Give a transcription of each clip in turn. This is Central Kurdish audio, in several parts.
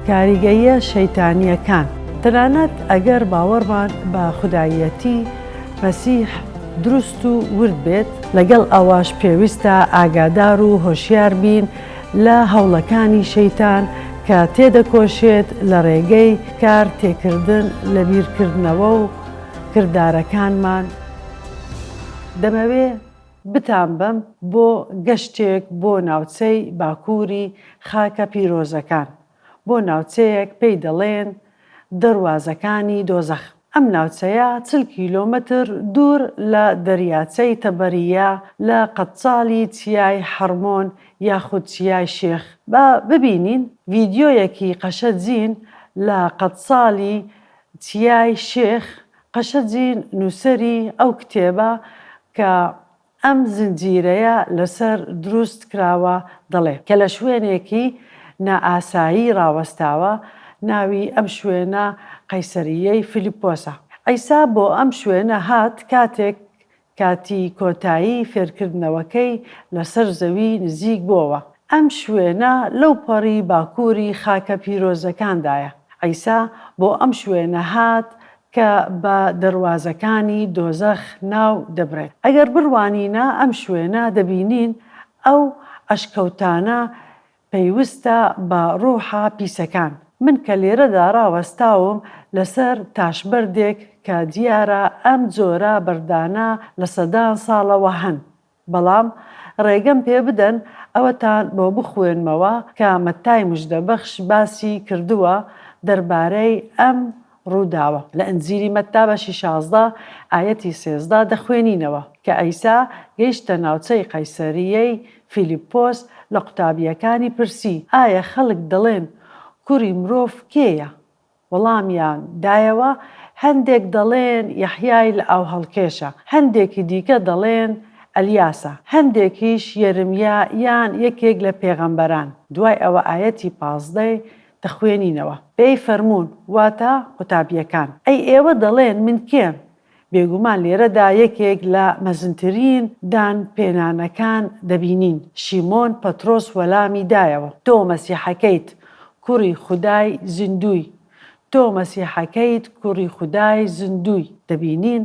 کاریگەریە شەیتانیەکان. تەنانەت ئەگەر باوەڕمان بە خودایەتی مەسیح دروست و ورد بێت، لەگەڵ ئەوەش پێویستە ئاگادار و هۆشیار بین لە هەوڵەکانی شەیتان کە تێدەکۆشێت لە ڕێگەی کار تێکردن لە بیرکردنەوە و کردارەکانمان. دەمەوێت بتانبەم بۆ گەشتێک بۆ ناوچەی باکووری خاکە پیرۆزەکان، بۆ ناوچەیەک پێی دەڵێن دەروازەکانی دۆزەخ. ئەم ناوچەیە 40 کیلۆمەتر دوور لە دەریاچەی تەبەریە لە قەچاڵی چیای حەرمۆن یاخود چیای شێخ. با ببینین ڤیدیۆیەکی قەشەجین لە قەچاڵی چیای شێخ. قەشەجین نووسەری ئەو کتێبە کە ئەم زنجیرەیە لەسەر دروست کراوە دەڵێ کە لە شوێنێکی نائاسایی ڕاوەستاوە. ناوی ئەم شوێنە قەیسەریەی فیلیپۆسە. ئەیسا بۆ ئەم شوێنە هات کاتێک کاتی کۆتایی فێرکردنەوەکەی لەسەر زەوی نزیک بووەوە. ئەم شوێنە لەو پەڕی باکووری خاکە پیرۆزەکاندایە. ئەیسا بۆ ئەم شوێنە هات کە بە دەروازەکانی دۆزەخ ناو دەبرێت. ئەگەر بڕوانینە ئەم شوێنە دەبینین ئەو ئەشکەوتانە پەیوەستە بە ڕوحە پیسەکان. من کە لێرەدا ڕاوەستاوم لەسەر تاشبەردێک کە دیارە ئەم جۆرە بەردانە لە سەدان ساڵەوە هەن، بەڵام ڕێگەم پێ بدەن ئەوەتان بۆ بخوێنمەوە کە مەتای موژدەبەخش باسی کردووە دەربارەی ئەم ڕووداوە. لە ئەنجیلی مەتا بەشی 16 ئایەتی 13 دەخوێنینەوە کە ئەیسا گەیشتە ناوچەی قەیسەریەی فیلیپۆس. لە قوتابیەکانی پرسی ئایا خەڵک دەڵێن کوڕی مرۆڤ کێیە؟ وەڵامیان دایەوە هەندێک دەڵێن یەحیای لە ئاو هەڵکێشە، هەندێکی دیکە دەڵێن ئەلیاسە، هەندێکیش یەرمیا یان یەکێک لە پێغەمبەران. دوای ئەوە ئایەتی 15 دەخوێنینەوە. پێی فەرموون واتە قوتابیەکان ئەی ئێوە دەڵێن من کێم؟ بێگومان لێرەدا یەکێک لە مەزنترین دان پێنانەکان دەبینین. شیمۆن پەترۆس وەلامی دایەوە تۆ مەسیحەکەیت کوڕی خودای زیندووی، تۆ مەسیحەکەیت کوڕی خودای زیندووی. دەبینین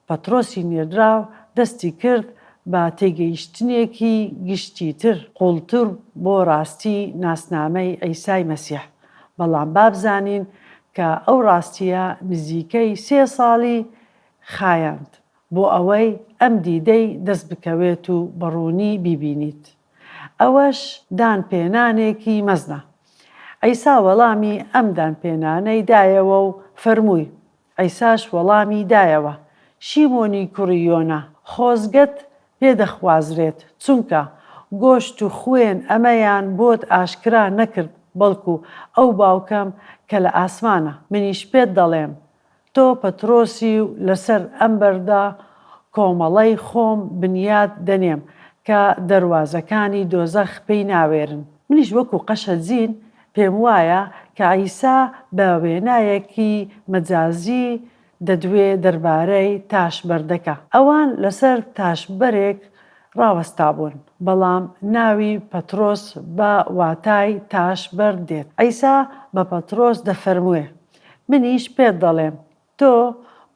پەترۆسی نێردراو دەستی کرد بە تێگەیشتنێکی گشتیتر قوڵتر بۆ ڕاستی ناسنامەی ئەیسای مەسیح. بەڵام بابزانین کە ئەو ڕاستیە نزیکەی 3 ساڵی خایاند بۆ ئەوەی ئەم دیدەی دەست بکەوێت و بەڕوونی بیبینیت. ئەوەش دانپێنانێکی مەزنە. ئەیسا وەڵامی ئەم دانپێنانەی دایەوە و فەرمووی. ئەیساش وەڵامی دایەوە شیمۆنی کوڕی یۆنا، خۆزگەت پێدەخوازرێت چونکە گۆشت و خوێن ئەمەیان بۆت ئاشکرا نەکرد بەڵکو ئەو باوکەم کە لە ئاسمانە. منیش پێت دەڵێم تۆ پەترۆسی و لەسەر ئەم بەردا کۆمەڵەی خۆم بنیاد دەنێم کە دەروازەکانی دۆزەخ پێی ناوێرن. منیش وەکو قەشەجین پێم وایە کە ئەیسا بە وێنایەکی مەجازی دەدوێ دەربارەی تاشبەردەکە. ئەوان لەسەر تاشبەرێک ڕاوەستا بوون، بەڵام ناوی پەترۆس بە واتای تاشبەر دێت. ئەیسا بە پەترۆس دەفەرموێ منیش پێت دەڵێم تۆ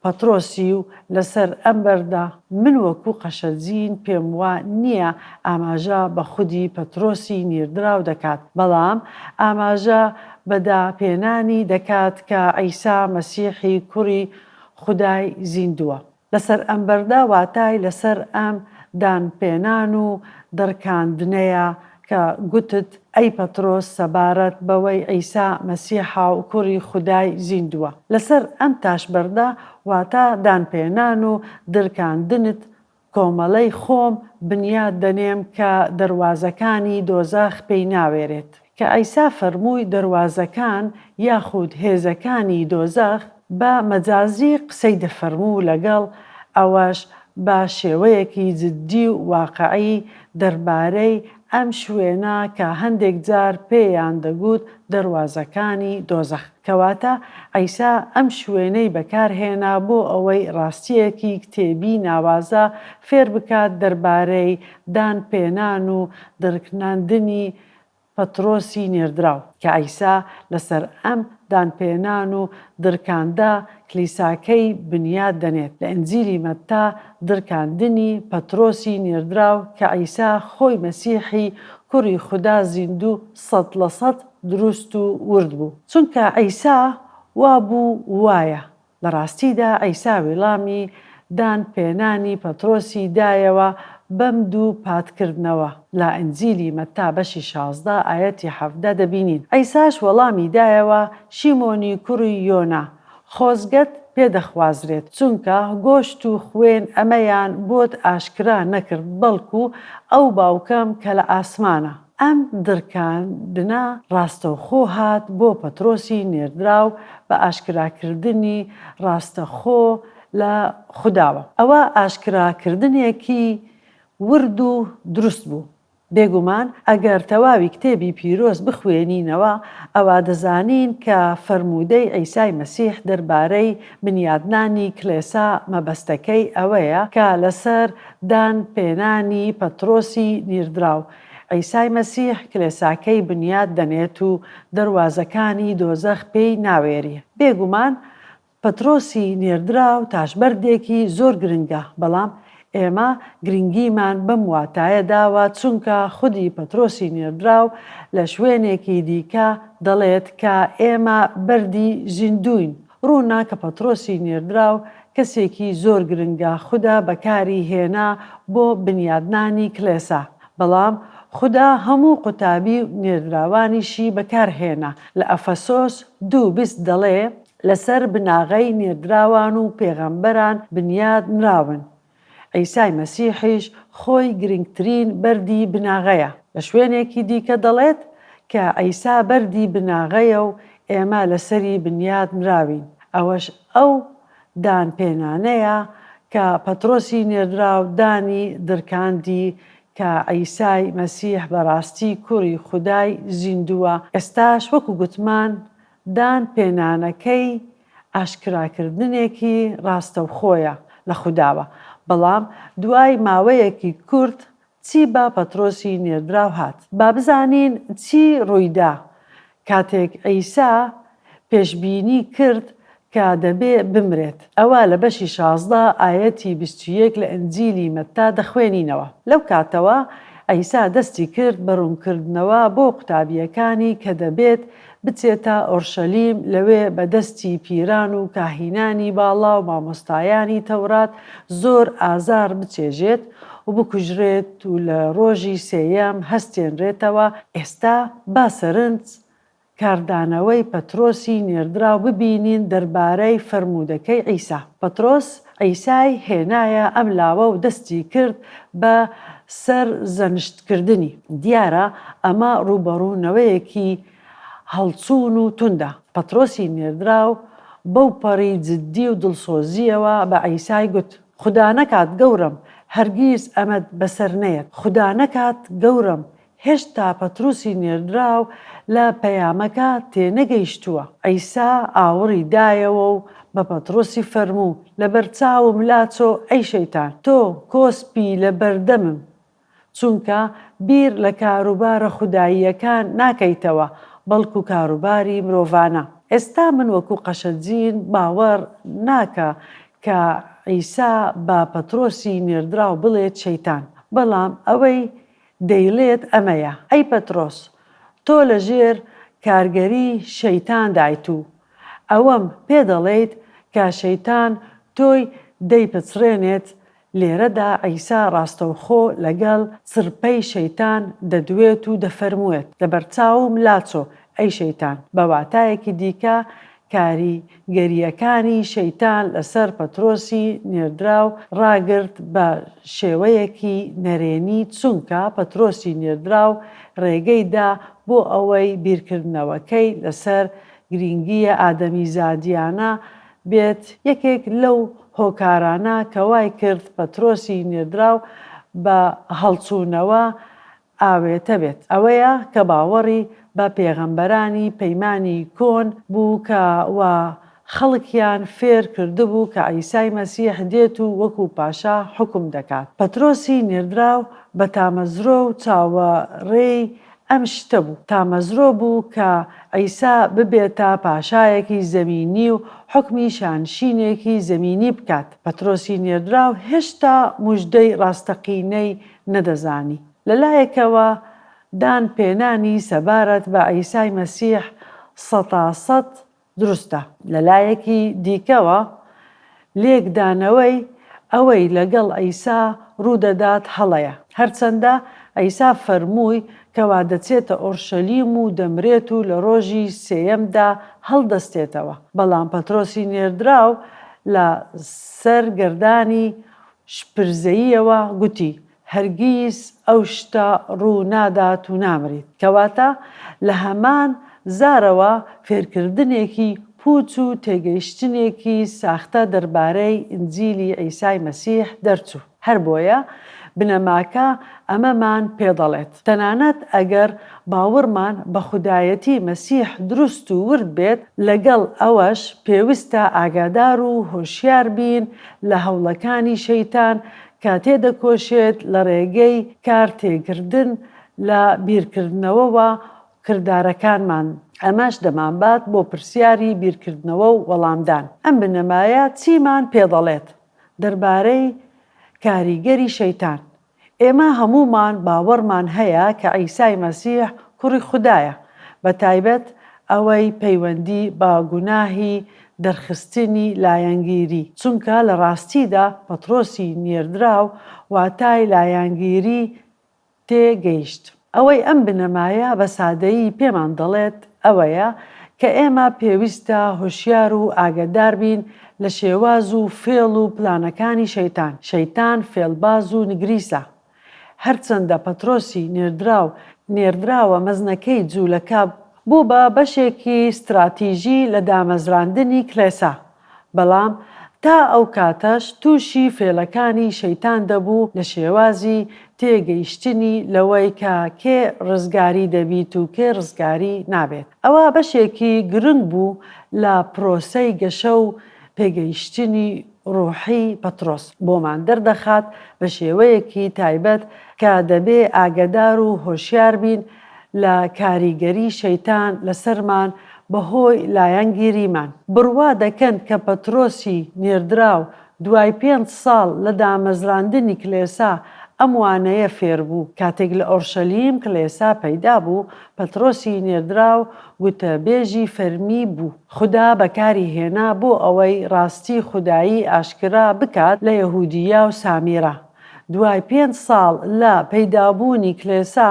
پەترۆسی و لەسەر ئەم بەردا من وەکو قەشەجین پێم وا نییە ئاماژە بە خودی پەترۆسی نیردراو دەکات، بەڵام ئاماژە بەداپێنانی دەکات کە ئەیسا مەسیحی کوڕی خودای زیندووە. لەسەر ئەم بەردا واتای لەسەر ئەم دانپێنان و دەرکاندنەیە کە گوتت ئەی پەترۆس سەبارەت بەوەی ئەیسا مەسیحا و کوڕی خودای زیندووە. لەسەر ئەم تاشبەردا واتە دانپێنان و دەرکاندنت کۆمەڵەی خۆم بنیاد دەنێم کە دەروازەکانی دۆزەخ پێی ناوێرێت. کە ئەیسا فەرمووی دەروازەکان یاخود هێزەکانی دۆزەخ بە مەجازی قسەی دەفەرموو لەگەڵ ئەوەش بە شێوەیەکی جددی و واقعی دەربارەی ئەم شوێنە کە هەندێک جار پێیان دەگوت دەروازەکانی دۆزەخ. کەواتە ئەیسا ئەم شوێنەی بەکارهێنا بۆ ئەوەی ڕاستیەکی کتێبی ناوازە فێر بکات دەربارەی دانپێنان و دەرکاندنی پەترۆسی نێردراو کە ئەیسا لەسەر ئەم دانپێنان و دڕکاندا کلیساکەی بنیاد دەنێت. لە ئەنجیلی مەتتا دڕکاندنی پەترۆسی نێردراو کە ئەیسا خۆی مەسیحی کوڕی خوددا زیندوو 100% دروست و ورد بوو. چونکە ئەیسا وابوو وایە. لە ڕاستیدا ئەیسا وێڵامی دانپێنانی پەترۆسی دایەوە بەم دوو پاتکردنەوە. لە ئەنجیلی مەتتا بەشی 16 ئایەتی 17 دەبینین. ئەیساش وەڵامی دایەوە شیمۆنی کوڕی یۆنا خۆزگەت پێدەخوازرێت چونکە گۆشت و خوێن ئەمەیان بۆت ئاشکرا نەکرد بەڵکو ئەو باوکەم کە لە ئاسمانە. ئەم دڕکاندنە ڕاستەوخۆ هات بۆ پەترۆسی نێردراو بە ئاشکراکردنی ڕاستەخۆ لە خودداوە. ئەوە ئاشکراکردنێکی ورد و دروست بوو. بێگومان ئەگەر تەواوی کتێبی پیرۆز بخوێنینەوە ئەوە دەزانین کە فەرموودەی ئەیسای مەسیح دەربارەی بنیادنانی کلێسا مەبەستەکەی ئەوەیە کە لەسەر دانپێنانی پەترۆسی نێردراو ئەیسای مەسیح کلێساکەی بنیاد دەنێت و دەواازەکانی دۆزەخ پێی ناوێریە. بێگومان پەترۆسی نێردراو تاشبەردێکی زۆر گرنگە بەڵام ئێمە گرنگیمان بەم واتایە داوە چونکە خودی پەترۆسی نێردراو لە شوێنێکی دیکە دەڵێت کە ئێمە بەردی زیندوین. ڕوونا کە پەترۆسی نێردراو کەسێکی زۆر گرنگە خوددا بەکاری هێنا بۆ بنیادنانی کلێسا. بەڵام خوددا هەموو قوتابی و نێردراوانیشی بەکارهێنا. لە ئەفەسۆس 2:20 دەڵێ لەسەر بناغەی نێردراوان و پێغەمبەران بنیاد نراون. ئەیسای مەسیحیش خۆی گرنگترین بەردی بناغەیە. لە شوێنێکی دیکە دەڵێت کە ئەیسا بەردی بناغەیە و ئێمە لەسەری بنیاد نراوین. ئەوەش ئەو دانپێنانەیە کە پەترۆسی نێردراو دانی دڕکاندی کە ئەیسای مەسیح بەڕاستی کوڕی خودای زیندووە. ئێستاش وەکو گوتمان دانپێنانەکەی ئاشکراکردنێکی ڕاستەوخۆیە لە خودداوە. بەڵام دوای ماوەیەکی کورت چی بە پەترۆسی نێردراو هات؟ با بزانین چی ڕوویدا کاتێک ئەیسا پێشبینی کرد کە دەبێ بمرێت. ئەوە لە بەشی 16 ئایەتی 21 لە ئەنجیلی مەتتا دەخوێنینەوە. لەو کاتەوە ئەیسا دەستی کرد بە ڕوونکردنەوە بۆ قوتابیەکانی کە دەبێت بچێتە ئۆرشەلیم لەوێ بەدەستی پیران و کاهینانی باڵا و مامۆستایانی تەورات زۆر ئازار بچێژێت و بکوژرێت و لە ڕۆژی سێیەم هەستێنرێتەوە. ئێستا با سەرنج کاردانەوەی پەترۆسی نێردراو ببینین دەربارەی فەرموودەکەی ئەیسا. پەترۆس ئەیسای هێنایە ئەم لاوە و دەستی کرد بە سەر زەنشتکردنی. دیارە ئەمە ڕوبەڕوونەوەیەکی هەڵچوون و توندە. پەترۆسی نێردراو بەو پەڕی جددی و دڵسۆزیەوە بە ئەیسای گوت: خوددا نەکات گەورم، هەرگیز ئەمەد بەسەر نەیەت. خوددا نەکات گەورم، هێشتا پەترۆسی نێردراو لە پەیامەکە تێنەگەیشتووە. ئەیسا ئاوەڕی دایەوە و بە پەترۆسی فەرموو: لە بەرچاوم لاچۆ ئەی شەیتان، تۆ کۆسپی لە بەردەمم، چونکە بیر لە کاروبارە خوداییەکان ناکەیتەوە بەڵکو کاروباری مرۆڤانە. ئێستا من وەکو قەشەجین باوەڕ ناکە کە ئەیسا بە پەترۆسی نێردراو بڵێت شەیتان، بەڵام ئەوەی دەیڵێت ئەمەیە: ئەی پەترۆس، تۆ لەژێر کارگەری شەیتان دایت و ئەوەم پێ دەڵێیت کە شەیتان تۆی دەیپچڕێنێت. لێرەدا ئەیسا ڕاستەوخۆ لەگەڵ چرپەی شەیتان دەدوێت و دەفەرموێت: لە بەرچاوم لاچۆ ئەی شەیتان. بە واتایەکی دیکە کاریگەریەکانی شەیتان لەسەر پەترۆسی نێردراو ڕاگرت بە شێوەیەکی نەرێنی چونکە پەترۆسی نێردراو ڕێگەیدا بۆ ئەوەی بیرکردنەوەکەی لەسەر گرنگیە ئادەمیزادیانە بێت یەکێک لەو هۆکارانە کە وای کرد پەترۆسی نێردراو بە هەڵچوونەوە ئاوێتە بێت. ئەوەیە کە باوەڕی بە پێغەمبەرانی پەیمانی کۆن بوو کە خەڵکیان فێر کردبوو کە ئەیسای مەسیح دێت و وەکو پاشا حکم دەکات. پەترۆسی نێردراو بە تامەزرۆ و چاوەڕێی ئەم شتە بوو تا مەزرۆ بوو کە عیسا ببێتە پاشایەکی زەمینی و حکمی شانشینێکی زەمینی بکات. پەترۆسی نێردراو هێشتا موژدەی ڕاستەقینەی نەدەزانی. لەلایەکەوە دان پێنانی سەبارەت بە عیسای مەسیح 100% دروستە. لەلایەکی دیکەوە لێکدانەوەی ئەوەی لەگەڵ عیسا ڕوودەدات هەڵەیە، هەرچەندە عیسا فەرمووی کەوا دەچێتە ئۆرشەلیم و دەمرێت و لە ڕۆژی سێیەمدا هەڵدەستێتەوە. بەڵام پەترۆسی نێردراو لە سەرگەردانی شپرزەییەوە گوتی هەرگیز ئەو شتە ڕوو نادات و نامرێت، کەواتە لە هەمان زارەوە فێرکردنێکی پوچ و تێگەیشتنێکی ساختە دەربارەی ئینجیلی عیسای مەسیح دەرچوو. هەر بۆیە بنەماکە ئەمەمان پێدەڵێت تەنانەت ئەگەر باوەڕمان بە خودایەتی مەسیح دروست و ورد بێت، لەگەڵ ئەوەش پێویستە ئاگادار و هۆشیار بین لە هەوڵەکانی شەیتان کە تێدەکۆشێت لە ڕێگەی کار تێکردن لە بیرکردنەوەوە کردارەکانمان. ئەمەش دەمانبات بۆ پرسیاری بیرکردنەوە و وەڵامدان. ئەم بنەمایە چیمان پێدەڵێت دەربارەی کاریگەری شەیتان؟ ئێمە هەمومان باوەڕمان هەیە کە عیسای مەسیح کوڕی خودایە، بە تایبەت ئەوەی پەیوەندی بە گوناهی دەرخستنی لایەنگیری، چونکە لە ڕاستیدا پەترۆسی نێردراو واتای لایەنگیری تێگەیشت. ئەوەی ئەم بنەمایە بە سادەیی پێمان دەڵێت ئەوەیە کە ئێمە پێویستە هۆشیار و ئاگادار بین لە شێواز و فێڵ و پلانەکانی شەیتان. شەیتان فێڵباز و نگریسە. هەرچەندە پەترۆسی نێردراوە مەزنەکەی جوولەکە بوو بە بەشێکی استراتیژی لە دامەزراندنی کلێسا، بەڵام تا ئەو کاتەش تووشی فێڵەکانی شەیتان دەبوو لە شێوازی تێگەیشتنی لەوەی کە کێ ڕزگاری دەبیت و کێ ڕزگاری نابێت. ئەوە بەشێکی گرنگ بوو لە پرۆسەی گەشە و پێگەیشتنی ڕوحی پەترۆس. بۆمان دەردەخات بە شێوەیەکی تایبەت کە دەبێ ئاگادار و هۆشیار بین لە کاریگەری شەیتان لەسەرمان بەهۆی لایەنگیریمان. بڕوا دەکەن کە پەترۆسی نێردراو دوای 5 ساڵ لە دامەزراندنی کلێسا ئەم وانەیە فێر بوو. کاتێک لە ئۆرشەلیم کلێسا پەیدا بوو، پەترۆسی نێردراو گوتەبێژی فەرمی بوو. خوددا بەکاری هێنا بۆ ئەوەی ڕاستی خودایی ئاشکرا بکات لە یەهودیە و سامیرە. دوای 5 ساڵ لە پەیدابوونی کلێسا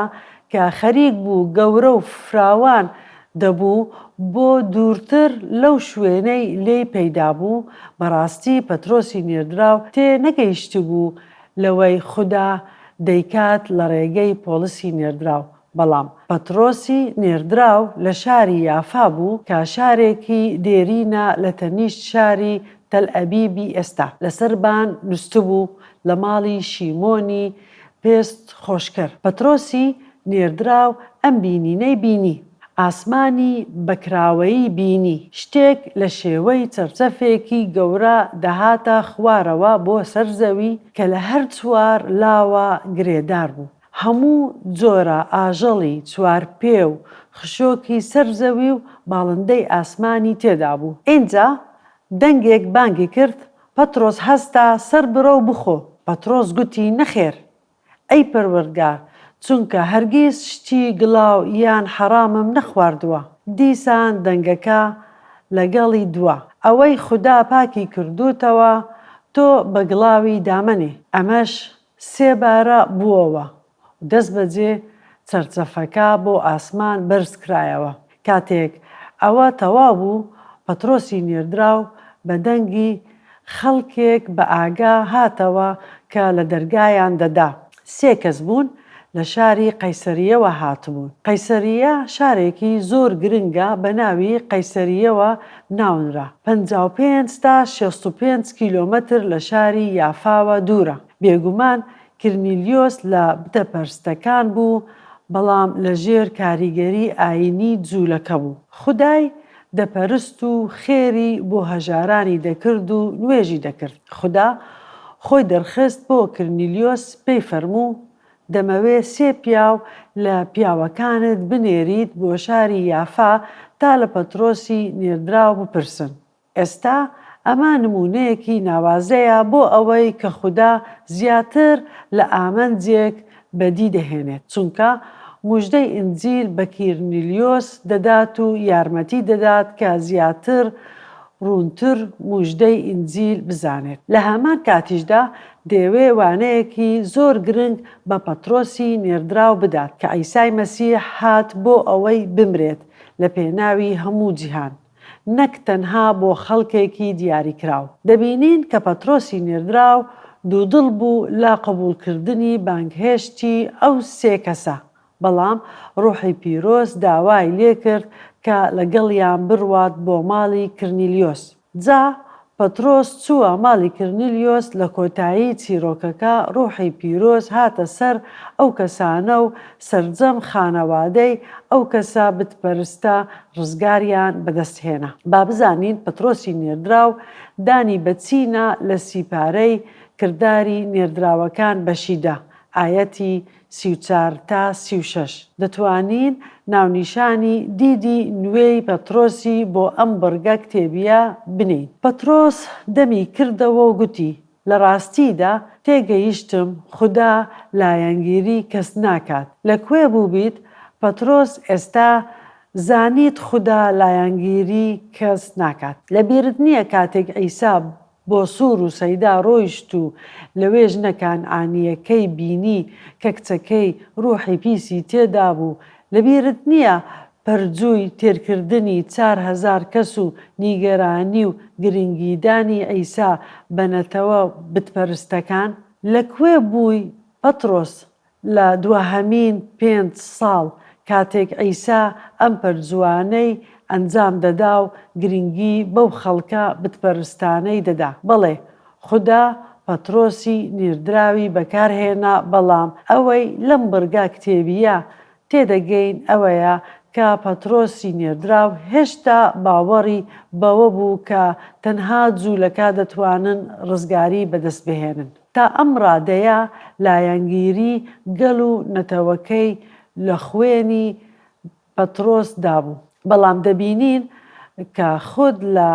کە خەریک بوو گەورە و فراوان دەبوو بۆ دوورتر لەو شوێنەی لێی پەیدا بوو، بەڕاستی پەترۆسی نێردراو تێ نەگەیشت بوو لەوەی خوددا دەیکات لە ڕێگەی پۆلسی نێردراو. بەڵام پەترۆسی نێردراو لە شاری یافا بوو کە شارێکی دێرینە لە تەنیشت شاری تەلئەبیبی ئێستا. لەسەربان نووسبوو لە ماڵی شیمۆنی پێست خۆشکەر. پەترۆسی نێردراو ئەم بینینەی بینی، ئاسمانی بەکراوەیی بینی، شتێک لە شێوەی چەرچەفێکی گەورە دەهاتە خوارەوە بۆ سەر زەوی کە لە هەر چوار لاوە گرێدار بوو. هەموو جۆرە ئاژەڵی چوارپێ و خشۆکی سەر زەوی و باڵندەی ئاسمانی تێدا بوو. ئینجا دەنگێک بانگی کرد، پەترۆس هەستا سەر برە و بخۆ. پەترۆس گوتی نەخێر ئەی پەروەردگار، چونکە هەرگیز شتی گڵاو یان حەرامم نەخواردووە. دیسان دەنگەکە لەگەڵی دووە، ئەوەی خوددا پاکی کردوتەوە تۆ بە گڵاوی دامەنێ. ئەمەش 3 بارە بووەوە. دەست بەجێ چەرچەفەکە بۆ ئاسمان بەرز کرایەوە. کاتێک ئەوە تەواو بوو، پەترۆسی نێردراو بە دەنگی خەڵکێک بە ئاگا هاتەوە کە لە دەرگایان دەدا. 3 کەس بوون لە شاری قەیسەریەوە هاتبوون. قەیسەریە شارێکی زۆر گرنگە بە ناوی قەیسەریەوە ناونرا. 55 تا 65 کیلۆمەتر لە شاری یافاوە دوورە. بێگومان کرنیلیۆس لە بتەپەرستەکان بوو، بەڵام لەژێر کاریگەری ئاینی جوولەکە بوو. خودای دەپەرست و خێری بۆ هەژارانی دەکرد و نوێژی دەکرد. خوددا خۆی دەرخست بۆ کرنیلیۆس، پێی فەرموو دەمەوێت 3 پیاو لە پیاوەکانت بنێریت بۆ شاری یافا تا لە پەترۆسی نێردراو بپرسن. ئێستا ئەمە نمونەیەکی ناوازەیە بۆ ئەوەی کە خوددا زیاتر لە ئامەنجێک بەدی دەهێنێت، چونکە موژدەی ئینجیل بە کیرنیلیۆس دەدات و یارمەتی دەدات کە زیاتر ڕوونتر موژدەی ئینجیل بزانێت. لە هەمان کاتیشدا دەیەوێ وانەیەکی زۆر گرنگ بە پەترۆسی نێردراو بدات کە عیسای مەسیح هات بۆ ئەوەی بمرێت لە پێناوی هەموو جیهان، نەک تەنها بۆ خەڵکێکی دیاریکراو. دەبینین کە پەترۆسی نێردراو دوودڵ بوو لە قبولکردنی بانگهێشتی ئەو 3 کەسە، بەڵام ڕوحی پیرۆز داوای لێکرد کە لەگەڵیان بڕوات بۆ ماڵی کرنیلیۆس. جا پەترۆس چووە ماڵی کرنیلیۆس، لە کۆتایی چیرۆکەکە ڕوحی پیرۆز هاتە سەر ئەو کەسانە و سەرجەم خانەوادەی ئەو کەسە بتپەرستە ڕزگاریان بەدەستهێنا. با بزانین پەترۆسی نێردراو دانی بەچینە لە سیپارەی کردداری نێردراوەکان بەشیدا، ئایەتی 34 تا 36. دەتوانین ناونیشانی دیدی نوێی پەترۆسی بۆ ئەم بڕگە کتێبیە بنین. پەترۆس دەمی کردەوە و گوتی: لە ڕاستیدا تێگەیشتم خوددا لایەنگیری کەس ناکات. لەکوێ بوو بیت؟ پەترۆس ئێستا زانیت خوددا لایەنگیری کەس ناکات. لەبیرت نییە کاتێک عیسا بۆ سوور و سەیدا ڕۆیشت و لەوێژ نەکانعانیەکەی بینی کە کچەکەی ڕوحی پیسی تێدا بوو، لەبیرت نییە پەرجووی تێرکردنی 4,000 کەس و نیگەرانی و گرنگیدانی عیسا بەنەتەوە بتپەرستەکان؟ لەکوێ بووی پەترۆس لە دووهەمین 5 ساڵ کاتێک عیسا ئەم پەرجوانەی ئەنجام دەدا و گرنگی بەو خەڵکە بتپەرستانەی دەدا؟ بەڵێ، خوددا پەترۆسی نێردراوی بەکارهێنا، بەڵام ئەوەی لەم بڕگا کتێبیە تێدەگەین ئەوەیە کە پەترۆسی نێردراو هێشتا باوەڕی بەوە بوو کە تەنها جوولەکە دەتوانن ڕزگاری بەدەست بهێنن. تا ئەم ڕادەیە لایەنگیری گەل و نەتەوەکەی لە خوێنی پەترۆس دابوو، بەڵام دەبینین کە خود لە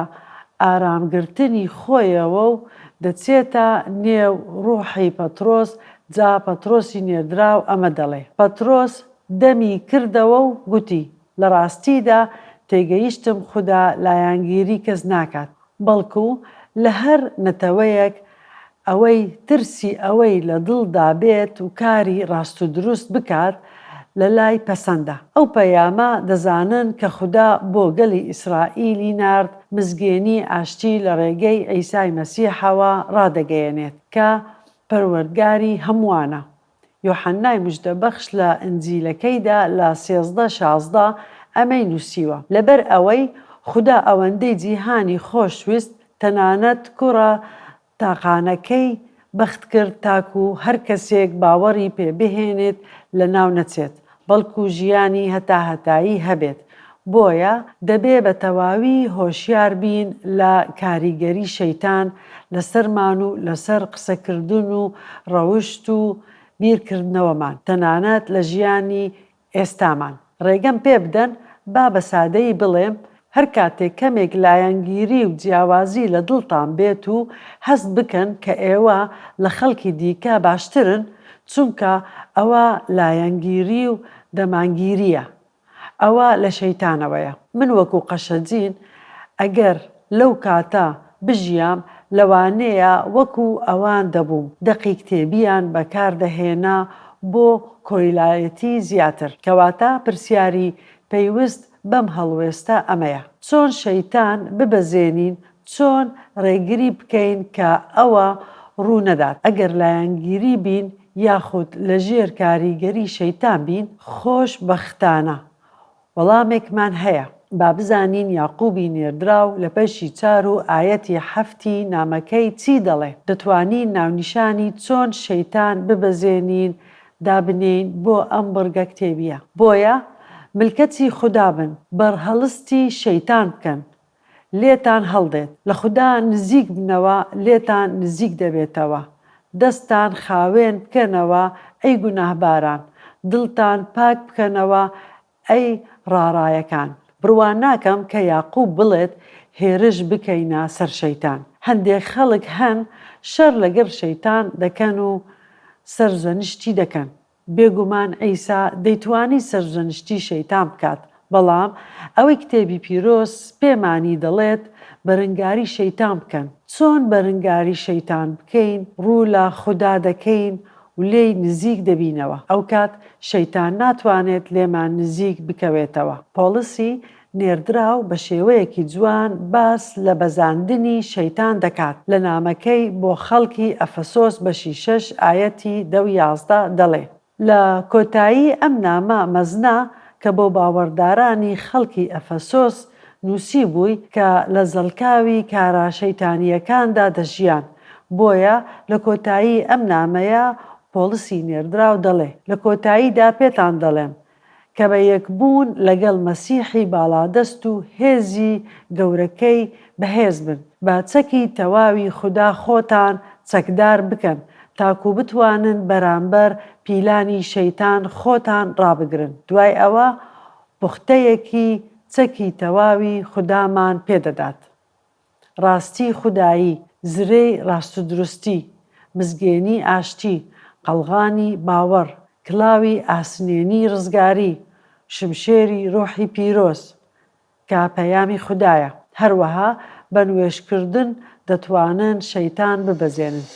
ئارامگرتنی خۆیەوە و دەچێتە نێو ڕوحی پەترۆس. جا پەترۆسی نێردراو ئەمە دەڵێ. پەترۆس دەمی کردەوە و گوتی: لە ڕاستیدا تێگەیشتم خوددا لایەنگیری کەس ناکات، بەڵکو لە هەر نەتەوەیەک ئەوەی ترسی ئەوەی لە دڵدا بێت و کاری ڕاست و دروست بکات لە لای پەسەندە. ئەو پەیامە دەزانن کە خوددا بۆ گەلی ئیسرائیلی نارد مزگێنی ئاشتی لە ڕێگەی عیسای مەسیحەوە ڕادەگەیەنێت کە پەروەردگاری هەمووانە. یۆحەنای موژدەبەخش لە ئنجیلەکەیدا لە 13:16 ئەمەی نووسیوە: لەبەر ئەوەی خوددا ئەوەندەی جیهانی خۆشویست، تەنانەت کوڕە تاقانەکەی بەخت کرد تاکو هەر کەسێک باوەڕی پێ بهێنێت لە ناو نەچێت، بەڵکو ژیانی هەتا هەتایی هەبێت. بۆیە دەبێ بە تەواوی هۆشیار بین لە کاریگەری شەیتان لەسەرمان و لەسەر قسەکردن و ڕەوشت و بیرکردنەوەمان، تەنانەت لە ژیانی ئێستامان. ڕێگەم پێ بدەن با بە سادەیی بڵێم، هەر کاتێک کەمێک لایەنگیری و جیاوازی لە دڵتان بێت و هەست بکەن کە ئێوە لە خەڵکی دیکە باشترن، چونکە ئەوە لایەنگیری و دەمانگیریە، ئەوە لە شەیتانەوەیە. من وەکو قەشەجین ئەگەر لەو کاتە بژیام لەوانەیە وەکو ئەوان دەبووم، دەقی کتێبیان بەکاردەهێنا بۆ کۆیلایەتی زیاتر. کەواتە پرسیاری پێیویست بەم هەڵوێستە ئەمەیە: چۆن شەیتان ببەزێنین، چۆن ڕێگری بکەین کە ئەوە ڕوو نەدات؟ ئەگەر لایەنگیری بین یاخود لە ژێر کاریگەری شەیتان بین، خۆش بەختانە وەڵامێکمان هەیە. با بزانین یاقوبی نێردراو لە پەشی 4 و ئایەتی 7 نامەکەی چی دەڵێ. دەتوانین ناونیشانی چۆن شەیتان ببەزێنین دابنین بۆ ئەم بڕگە کتێبیە. بۆیە ملکەتی خوددا بن، بەرهەڵستی شەیتان بکەن، لێتان هەڵدێت. لە خوددا نزیک بنەوە، لێتان نزیک دەبێتەوە. دەستان خاوێن بکەنەوە ئەی گوناهباران، دڵتان پاک بکەنەوە ئەی ڕاڕایەکان. بڕوان ناکەم کە یاقوب بڵێت هێرش بکەینە سەر شەیتان. هەندێک خەڵک هەن شەر لەگەڵ شەیتان دەکەن و سەرزەنشتی دەکەن. بێگومان عیسا دەیتوانی سەرزەنشتی شەیتان بکات، بەڵام ئەوەی کتێبی پیرۆز پێمانی دەڵێت بەرەنگاری شەیتان بکەن. چۆن بەرەنگاری شەیتان بکەین؟ ڕوو لە خوددا دەکەین و لێی نزیک دەبینەوە. ئەو کات شەیتان ناتوانێت لێمان نزیک بکەوێتەوە. پۆڵسی نێردراو بە شێوەیەکی جوان باس لە بەزاندنی شەیتان دەکات. لە نامەکەی بۆ خەڵکی ئەفەسۆس بەشی 6 ئایەتی 10-11 دەڵێ: لە کۆتایی ئەم نامە مەزنا کە بۆ باوەڕدارانی خەڵکی ئەفەسۆس نووسی بووی کە لە زەڵکاوی کارە شەیتانیەکاندا دەژیان. بۆیە لە کۆتایی ئەم نامەیە پۆڵسی نێردراو دەڵێ: لە کۆتاییدا پێتان دەڵێم کە بە یەکبوون لەگەڵ مەسیحی باڵادەست و هێزی گەورەکەی بەهێز بن، با چەکی تەواوی خوددا خۆتان چەکدار بکەن تاکو بتوانن بەرامبەر پیلانی شەیتان خۆتان ڕابگرن. دوای ئەوە پوختەیەکی چەکی تەواوی خوددامان پێدەدات. ڕاستی خودایی، زرەی ڕاست و دروستی، مزگێنی ئاشتی، قەڵغانی باوەڕ، کڵاوی ئاسنێنی ڕزگاری، شمشێری ڕۆحی پیرۆز کە پەیامی خوددایە. هەروەها بە نوێژکردن دەتوانن شەیتان ببەزێنن.